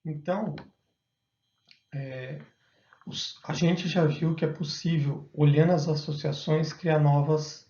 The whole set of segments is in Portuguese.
Então, a gente já viu que é possível, olhando as associações, criar novas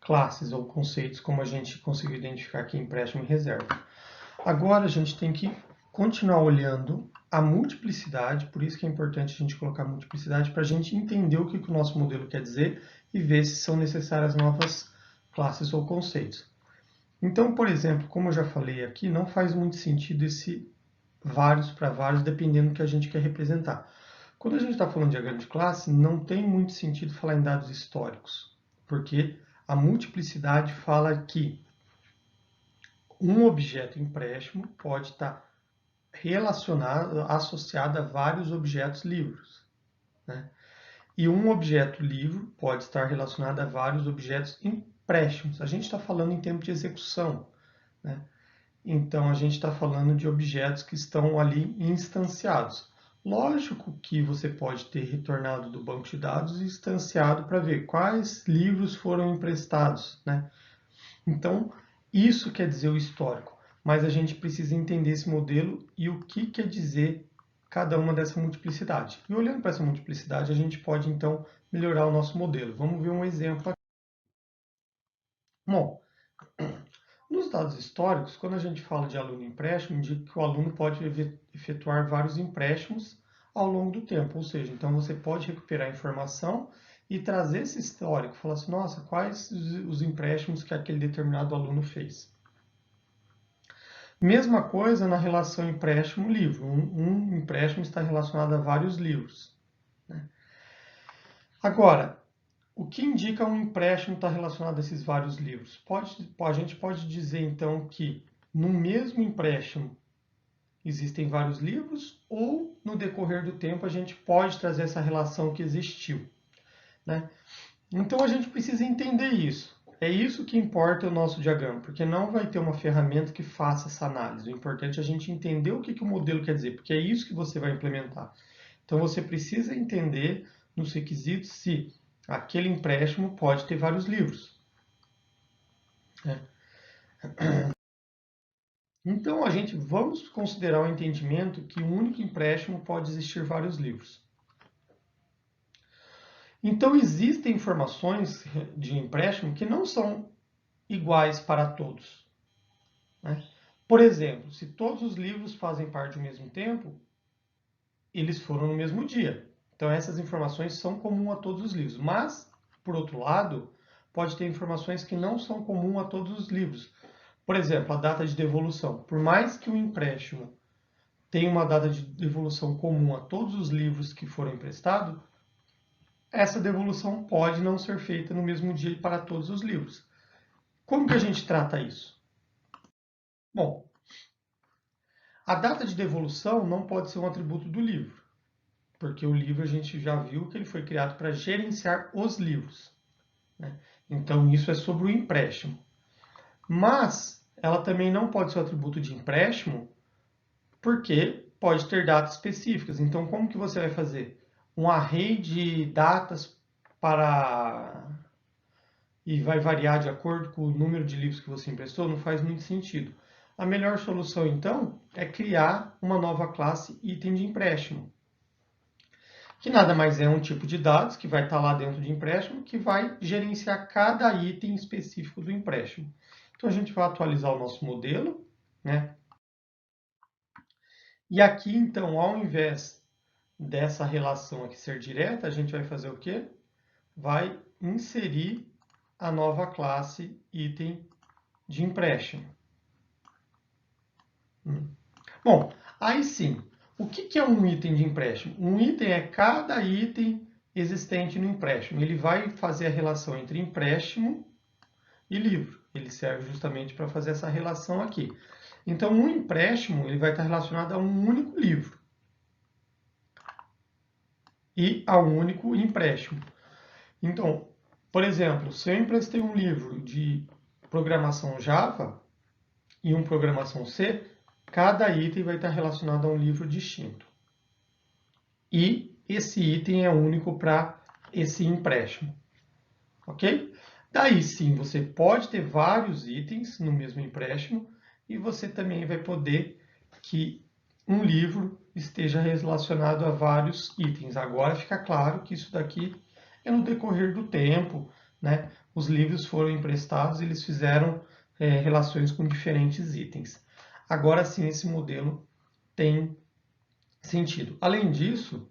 classes ou conceitos, como a gente conseguiu identificar aqui em empréstimo e reserva. Agora a gente tem que continuar olhando a multiplicidade, por isso que é importante a gente colocar multiplicidade, para a gente entender o que o nosso modelo quer dizer e ver se são necessárias novas classes ou conceitos. Então, por exemplo, como eu já falei aqui, não faz muito sentido esse vários para vários, dependendo do que a gente quer representar. Quando a gente está falando de diagrama de classe, não tem muito sentido falar em dados históricos, porque a multiplicidade fala que um objeto empréstimo pode estar relacionado, associado a vários objetos livres, né? E um objeto livre pode estar relacionado a vários objetos empréstimos. A gente está falando em tempo de execução, né? Então, a gente está falando de objetos que estão ali instanciados. Lógico que você pode ter retornado do banco de dados e instanciado para ver quais livros foram emprestados, né? Então, isso quer dizer o histórico, mas a gente precisa entender esse modelo e o que quer dizer cada uma dessa multiplicidade. E olhando para essa multiplicidade, a gente pode, então, melhorar o nosso modelo. Vamos ver um exemplo aqui. Bom, nos dados históricos, quando a gente fala de aluno empréstimo, indica que o aluno pode efetuar vários empréstimos ao longo do tempo, ou seja, então você pode recuperar a informação e trazer esse histórico, falar assim, nossa, quais os empréstimos que aquele determinado aluno fez. Mesma coisa na relação empréstimo-livro. Um empréstimo está relacionado a vários livros, né? Agora, o que indica um empréstimo está relacionado a esses vários livros? A gente pode dizer, então, que no mesmo empréstimo existem vários livros ou, no decorrer do tempo, a gente pode trazer essa relação que existiu, né? Então, a gente precisa entender isso. É isso que importa o nosso diagrama, porque não vai ter uma ferramenta que faça essa análise. O importante é a gente entender o que o modelo quer dizer, porque é isso que você vai implementar. Então, você precisa entender nos requisitos se aquele empréstimo pode ter vários livros, né? Então, vamos considerar o entendimento que um único empréstimo pode existir vários livros. Então, existem informações de empréstimo que não são iguais para todos, né? Por exemplo, se todos os livros fazem parte ao mesmo tempo, eles foram no mesmo dia. Então, essas informações são comuns a todos os livros. Mas, por outro lado, pode ter informações que não são comuns a todos os livros. Por exemplo, a data de devolução. Por mais que o empréstimo tenha uma data de devolução comum a todos os livros que foram emprestados, essa devolução pode não ser feita no mesmo dia para todos os livros. Como que a gente trata isso? Bom, a data de devolução não pode ser um atributo do livro, porque o livro a gente já viu que ele foi criado para gerenciar os livros, né? Então, isso é sobre o empréstimo. Mas ela também não pode ser um atributo de empréstimo, porque pode ter datas específicas. Então, como que você vai fazer? Um array de datas para... e vai variar de acordo com o número de livros que você emprestou? Não faz muito sentido. A melhor solução, então, é criar uma nova classe item de empréstimo, que nada mais é um tipo de dados que vai estar lá dentro de empréstimo, que vai gerenciar cada item específico do empréstimo. Então, a gente vai atualizar o nosso modelo, né? E aqui, então, ao invés dessa relação aqui ser direta, a gente vai fazer o quê? Vai inserir a nova classe item de empréstimo. Bom, aí sim, o que é um item de empréstimo? Um item é cada item existente no empréstimo. Ele vai fazer a relação entre empréstimo e livro. Ele serve justamente para fazer essa relação aqui. Então, um empréstimo ele vai estar relacionado a um único livro e a um único empréstimo. Então, por exemplo, se eu emprestei um livro de programação Java e um programação C, cada item vai estar relacionado a um livro distinto. E esse item é único para esse empréstimo, ok? Daí sim, você pode ter vários itens no mesmo empréstimo e você também vai poder que um livro esteja relacionado a vários itens. Agora fica claro que isso daqui é no decorrer do tempo, né? Os livros foram emprestados, eles fizeram relações com diferentes itens. Agora sim, esse modelo tem sentido. Além disso,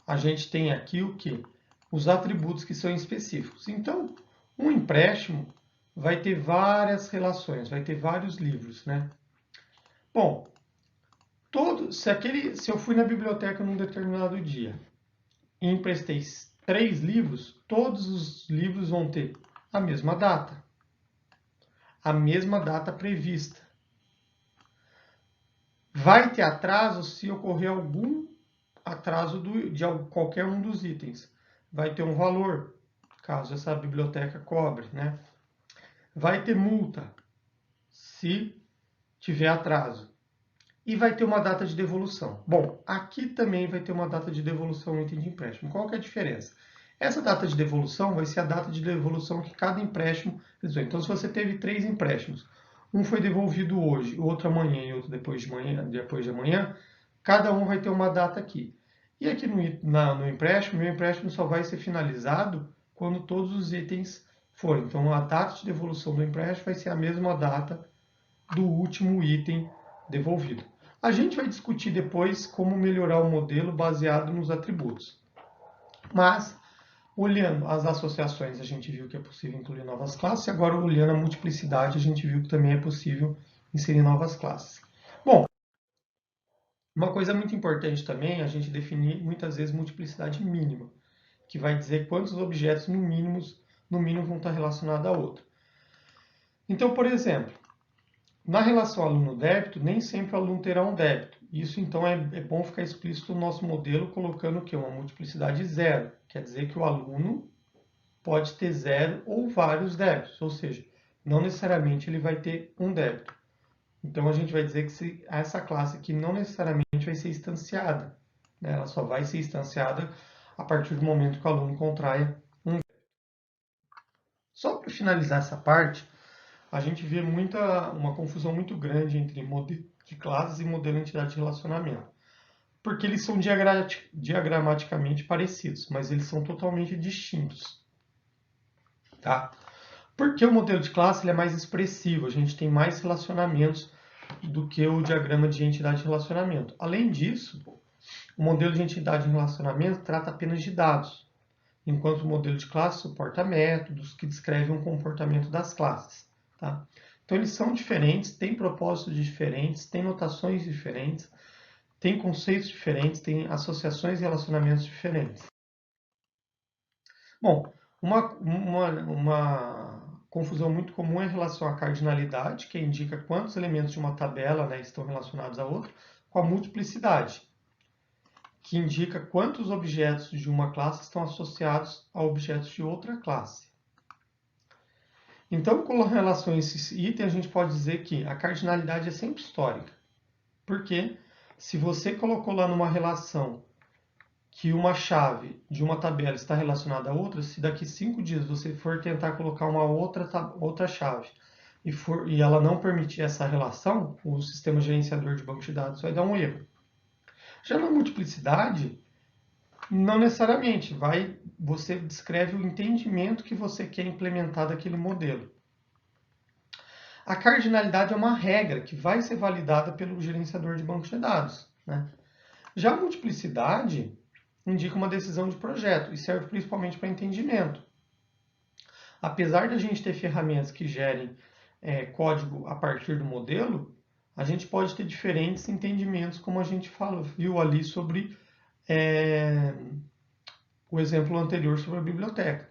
a gente tem aqui o que? Os atributos que são específicos. Então, um empréstimo vai ter várias relações, vai ter vários livros, né? Bom, se eu fui na biblioteca num determinado dia e emprestei 3 livros, todos os livros vão ter a mesma data prevista. Vai ter atraso se ocorrer algum atraso de qualquer um dos itens. Vai ter um valor, caso essa biblioteca cobre, né? Vai ter multa se tiver atraso. E vai ter uma data de devolução. Bom, aqui também vai ter uma data de devolução no item de empréstimo. Qual que é a diferença? Essa data de devolução vai ser a data de devolução que cada empréstimo realizou. Então, se você teve 3 empréstimos, um foi devolvido hoje, o outro amanhã e outro depois de amanhã, cada um vai ter uma data aqui. E aqui no empréstimo, meu empréstimo só vai ser finalizado quando todos os itens forem. Então, a data de devolução do empréstimo vai ser a mesma data do último item devolvido. A gente vai discutir depois como melhorar o modelo baseado nos atributos. Mas, olhando as associações, a gente viu que é possível incluir novas classes, e agora olhando a multiplicidade, a gente viu que também é possível inserir novas classes. Bom, uma coisa muito importante também é a gente definir muitas vezes multiplicidade mínima, que vai dizer quantos objetos no mínimo vão estar relacionados a outro. Então, por exemplo, na relação aluno-débito, nem sempre o aluno terá um débito. Isso, então, é bom ficar explícito no nosso modelo, colocando o quê? Uma multiplicidade zero. Quer dizer que o aluno pode ter 0 ou vários débitos, ou seja, não necessariamente ele vai ter um débito. Então, a gente vai dizer que essa classe aqui não necessariamente vai ser instanciada, né? Ela só vai ser instanciada a partir do momento que o aluno contraia um débito. Só para finalizar essa parte, a gente vê uma confusão muito grande entre modelo de classes e modelo de entidade de relacionamento. Porque eles são diagramaticamente parecidos, mas eles são totalmente distintos. Tá? Porque o modelo de classe ele é mais expressivo, a gente tem mais relacionamentos do que o diagrama de entidade de relacionamento. Além disso, o modelo de entidade de relacionamento trata apenas de dados, enquanto o modelo de classe suporta métodos que descrevem o comportamento das classes. Tá? Então, eles são diferentes, têm propósitos diferentes, têm notações diferentes, têm conceitos diferentes, têm associações e relacionamentos diferentes. Bom, uma confusão muito comum é em relação à cardinalidade, que indica quantos elementos de uma tabela, né, estão relacionados a outra, com a multiplicidade, que indica quantos objetos de uma classe estão associados a objetos de outra classe. Então, com relação a esses itens, a gente pode dizer que a cardinalidade é sempre histórica. Porque se você colocou lá numa relação que uma chave de uma tabela está relacionada a outra, se daqui 5 dias você for tentar colocar uma outra chave e ela não permitir essa relação, o sistema gerenciador de banco de dados vai dar um erro. Já na multiplicidade, não necessariamente. Você descreve o entendimento que você quer implementar daquele modelo. A cardinalidade é uma regra que vai ser validada pelo gerenciador de banco de dados, né? Já a multiplicidade indica uma decisão de projeto e serve principalmente para entendimento. Apesar de a gente ter ferramentas que gerem código a partir do modelo, a gente pode ter diferentes entendimentos, como a gente viu ali sobre o exemplo anterior sobre a biblioteca,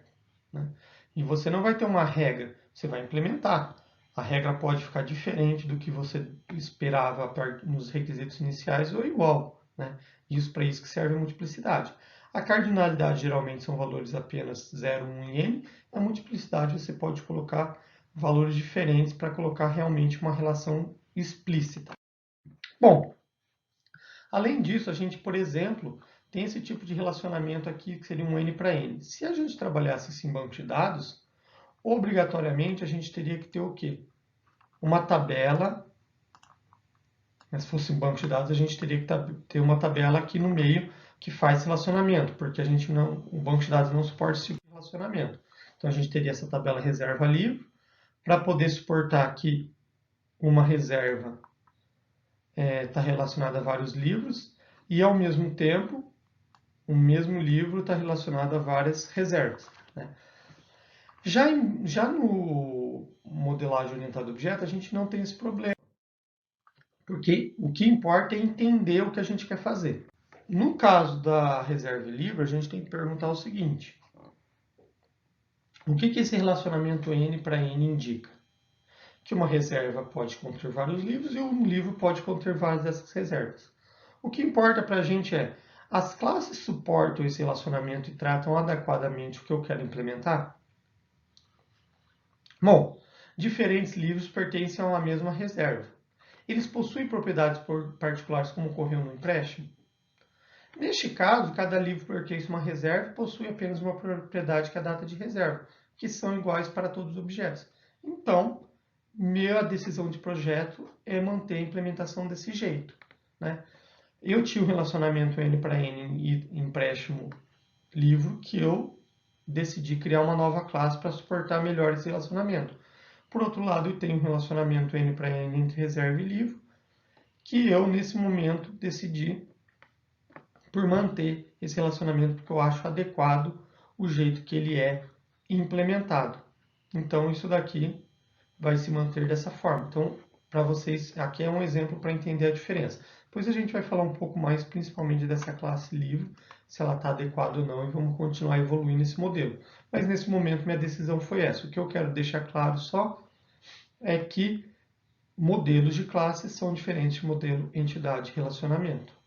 né? E você não vai ter uma regra, você vai implementar. A regra pode ficar diferente do que você esperava nos requisitos iniciais ou igual, né? Isso para isso que serve a multiplicidade. A cardinalidade geralmente são valores apenas 0, 1 e n. A multiplicidade você pode colocar valores diferentes para colocar realmente uma relação explícita. Bom, além disso, a gente, por exemplo, tem esse tipo de relacionamento aqui que seria um n para n. Se a gente trabalhasse isso em banco de dados, obrigatoriamente a gente teria que ter o quê? Uma tabela Mas se fosse um banco de dados, a gente teria que ter uma tabela aqui no meio que faz relacionamento, porque o banco de dados não suporta esse tipo de relacionamento. Então a gente teria essa tabela reserva livro para poder suportar que uma reserva está relacionada a vários livros e ao mesmo tempo o mesmo livro está relacionado a várias reservas. Né? Já no modelagem orientada a objeto, a gente não tem esse problema, porque o que importa é entender o que a gente quer fazer. No caso da reserva livre, a gente tem que perguntar o seguinte: o que esse relacionamento N para N indica? Que uma reserva pode conter vários livros e um livro pode conter várias dessas reservas. O que importa para a gente é: as classes suportam esse relacionamento e tratam adequadamente o que eu quero implementar? Bom, diferentes livros pertencem a uma mesma reserva. Eles possuem propriedades particulares como ocorreu no empréstimo? Neste caso, cada livro pertence a uma reserva e possui apenas uma propriedade que é a data de reserva, que são iguais para todos os objetos. Então, minha decisão de projeto é manter a implementação desse jeito. Né? Eu tinha um relacionamento N para N e empréstimo livro que eu decidi criar uma nova classe para suportar melhor esse relacionamento. Por outro lado, eu tenho um relacionamento N para N entre reserva e livro, que eu, nesse momento, decidi por manter esse relacionamento, porque eu acho adequado o jeito que ele é implementado. Então, isso daqui vai se manter dessa forma. Então, para vocês, aqui é um exemplo para entender a diferença. Depois a gente vai falar um pouco mais, principalmente dessa classe livro, se ela está adequada ou não, e vamos continuar evoluindo esse modelo. Mas nesse momento, minha decisão foi essa. O que eu quero deixar claro só é que modelos de classes são diferentes de modelo entidade relacionamento.